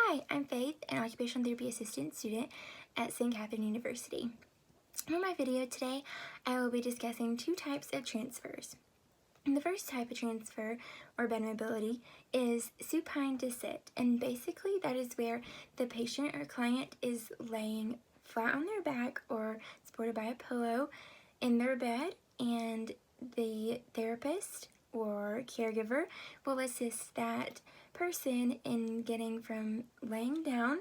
Hi, I'm Faith, an occupational therapy assistant student at St. Catherine University. In my video today, I will be discussing two types of transfers. And the first type of transfer, or bed mobility, is supine to sit, and basically that is where the patient or client is laying flat on their back or supported by a pillow in their bed, and the therapist or caregiver will assist that person in getting from laying down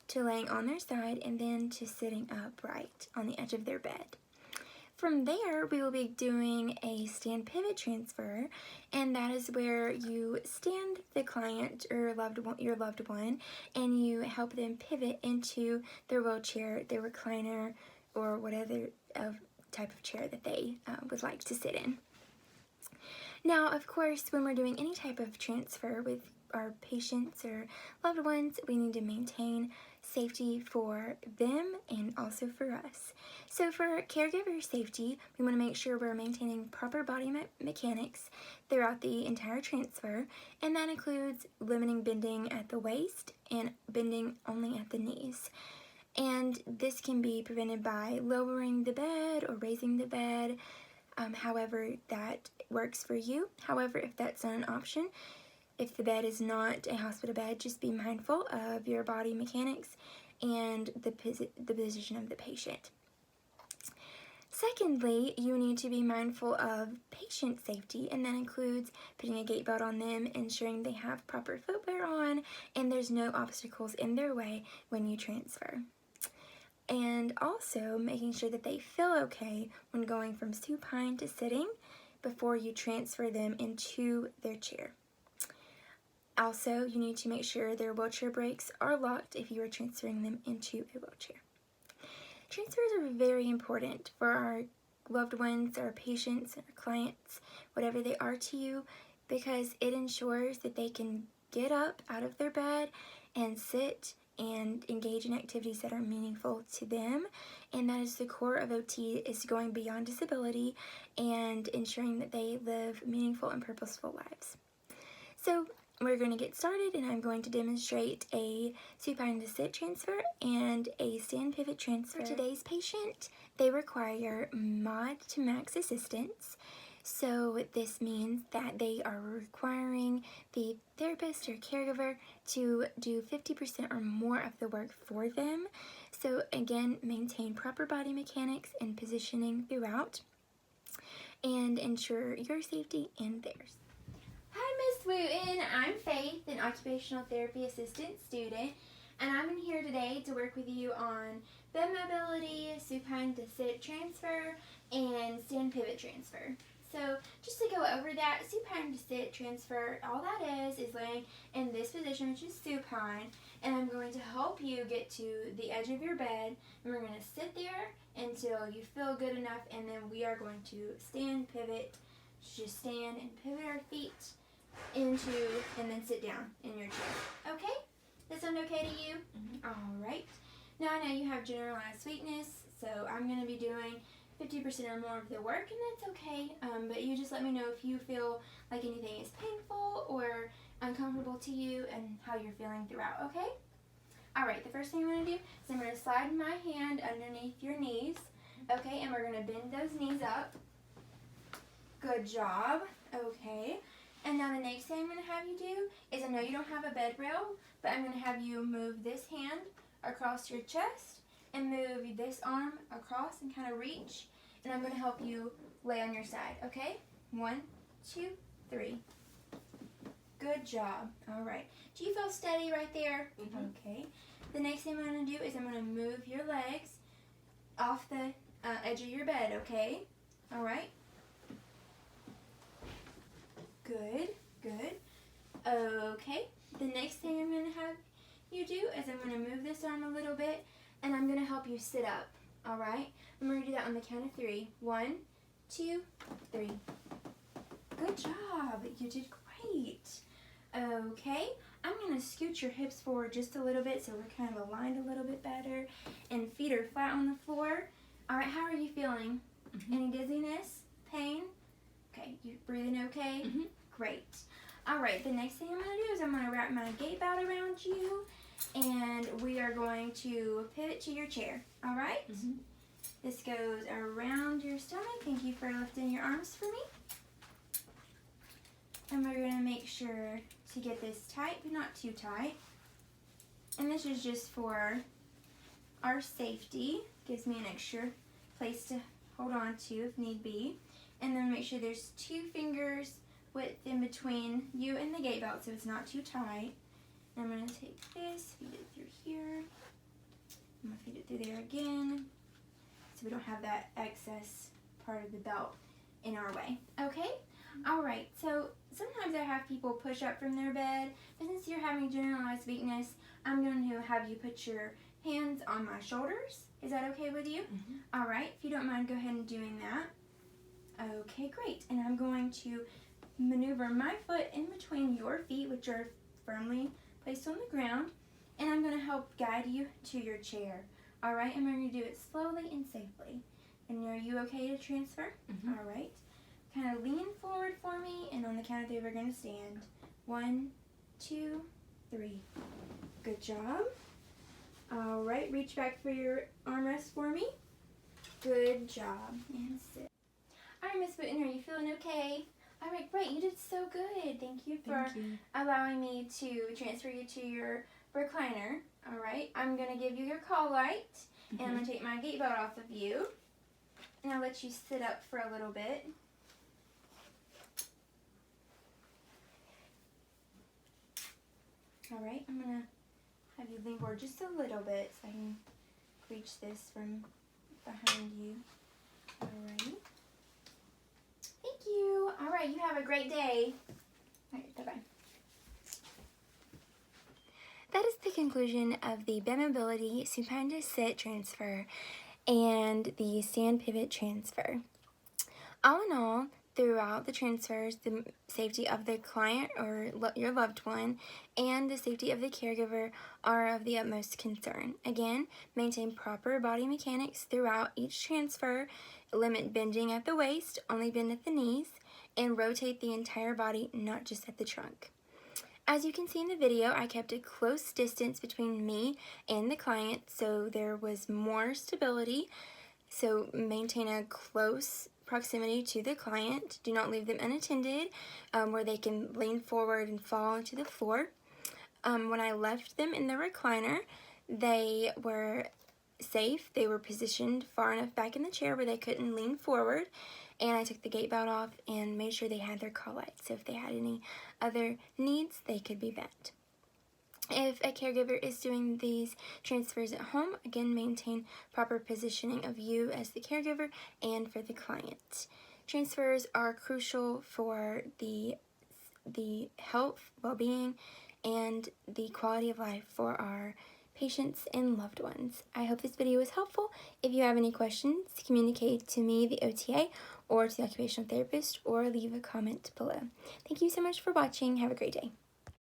to laying on their side and then to sitting upright on the edge of their bed. From there, we will be doing a stand pivot transfer, and that is where you stand the client or your loved one and you help them pivot into their wheelchair, their recliner, or whatever type of chair that they would like to sit in. Now, of course, when we're doing any type of transfer with our patients or loved ones, we need to maintain safety for them and also for us. So for caregiver safety, we want to make sure we're maintaining proper body mechanics throughout the entire transfer, and that includes limiting bending at the waist and bending only at the knees. And this can be prevented by lowering the bed or raising the bed, however that works for you. However, if that's not an option, if the bed is not a hospital bed, just be mindful of your body mechanics and the position of the patient. Secondly, you need to be mindful of patient safety, and that includes putting a gait belt on them, ensuring they have proper footwear on, and there's no obstacles in their way when you transfer. And also making sure that they feel okay when going from supine to sitting before you transfer them into their chair. Also, you need to make sure their wheelchair brakes are locked if you are transferring them into a wheelchair. Transfers are very important for our loved ones, our patients, our clients, whatever they are to you, because it ensures that they can get up out of their bed and sit and engage in activities that are meaningful to them. And that is the core of OT, is going beyond disability and ensuring that they live meaningful and purposeful lives. So we're going to get started, and I'm going to demonstrate a supine to sit transfer and a stand pivot transfer. For today's patient, they require mod to max assistance. So this means that they are requiring the therapist or caregiver to do 50% or more of the work for them. So again, maintain proper body mechanics and positioning throughout and ensure your safety and theirs. Hi, Miss Wooten. I'm Faith, an occupational therapy assistant student, and I'm in here today to work with you on bed mobility, supine to sit transfer, and stand pivot transfer. So just to go over that, supine to sit transfer, all that is laying in this position, which is supine, and I'm going to help you get to the edge of your bed, and we're going to sit there until you feel good enough, and then we are going to stand, pivot, just stand and pivot our feet into, and then sit down in your chair. Okay? That sound okay to you? Mm-hmm. All right. Now I know you have generalized weakness, so I'm going to be doing 50% or more of the work, and that's okay, but you just let me know if you feel like anything is painful or uncomfortable to you and how you're feeling throughout, okay? Alright, the first thing I'm going to do is I'm going to slide my hand underneath your knees, okay, and we're going to bend those knees up. Good job, okay. And now the next thing I'm going to have you do is, I know you don't have a bed rail, but I'm going to have you move this hand across your chest and move this arm across and kind of reach, and I'm going to help you lay on your side, okay? 1, 2, 3. Good job. All right. Do you feel steady right there? Mm-hmm. Okay. The next thing I'm going to do is I'm going to move your legs off the edge of your bed, okay? All right. Good, good. Okay. The next thing I'm going to have you do is I'm going to move this arm a little bit, and I'm going to help you sit up, all right? I'm going to do that on the count of 3. 1, 2, 3. Good job. You did great. Okay. I'm going to scoot your hips forward just a little bit so we're kind of aligned a little bit better, and feet are flat on the floor. All right, how are you feeling? Mm-hmm. Any dizziness? Pain? Okay, you breathing okay? Mm-hmm. Great. All right, the next thing I'm going to do is I'm going to wrap my gait belt around you, And we are going to pivot to your chair, all right? This goes around your stomach. Thank you for lifting your arms for me. And we're going to make sure to get this tight, but not too tight. And this is just for our safety. Gives me an extra place to hold on to if need be. And then make sure there's 2 fingers width in between you and the gait belt so it's not too tight. And I'm going to take this, feed it through here. I'm going to feed it through there again so we don't have that excess part of the belt in our way. Okay? Alright, so sometimes I have people push up from their bed, but since you're having generalized weakness, I'm going to have you put your hands on my shoulders. Is that okay with you? Alright, if you don't mind, go ahead and doing that. Okay, great. And I'm going to maneuver my foot in between your feet, which are firmly placed on the ground, and I'm going to help guide you to your chair. Alright, I'm going to do it slowly and safely. And are you okay to transfer? Alright. Kind of lean forward for me, and on the count of 3, we're going to stand. 1, 2, 3. Good job. Alright, reach back for your armrest for me. Good job. And sit. Alright, Miss Wooten, are you feeling okay? Alright, great. You did so good. Thank you for allowing me to transfer you to your recliner. Alright, I'm going to give you your call light, and I'm going to take my gait belt off of you. And I'll let you sit up for a little bit. Alright, I'm going to have you lean forward just a little bit so I can reach this from behind you. Alright. Thank you. Alright, you have a great day. Alright, bye-bye. That is the conclusion of the Bend Mobility Supine to Sit transfer and the stand pivot transfer. All in all, throughout the transfers, the safety of the client or your loved one and the safety of the caregiver are of the utmost concern. Again, maintain proper body mechanics throughout each transfer, limit bending at the waist, only bend at the knees, and rotate the entire body, not just at the trunk. As you can see in the video, I kept a close distance between me and the client so there was more stability. So maintain a close proximity to the client. Do not leave them unattended where they can lean forward and fall onto the floor. When I left them in the recliner, they were safe. They were positioned far enough back in the chair where they couldn't lean forward. And I took the gait belt off and made sure they had their call lights. So if they had any other needs, they could be bent. If a caregiver is doing these transfers at home, again, maintain proper positioning of you as the caregiver and for the client. Transfers are crucial for the health, well-being, and the quality of life for our patients and loved ones. I hope this video was helpful. If you have any questions, communicate to me, the OTA, or to the occupational therapist, or leave a comment below. Thank you so much for watching. Have a great day.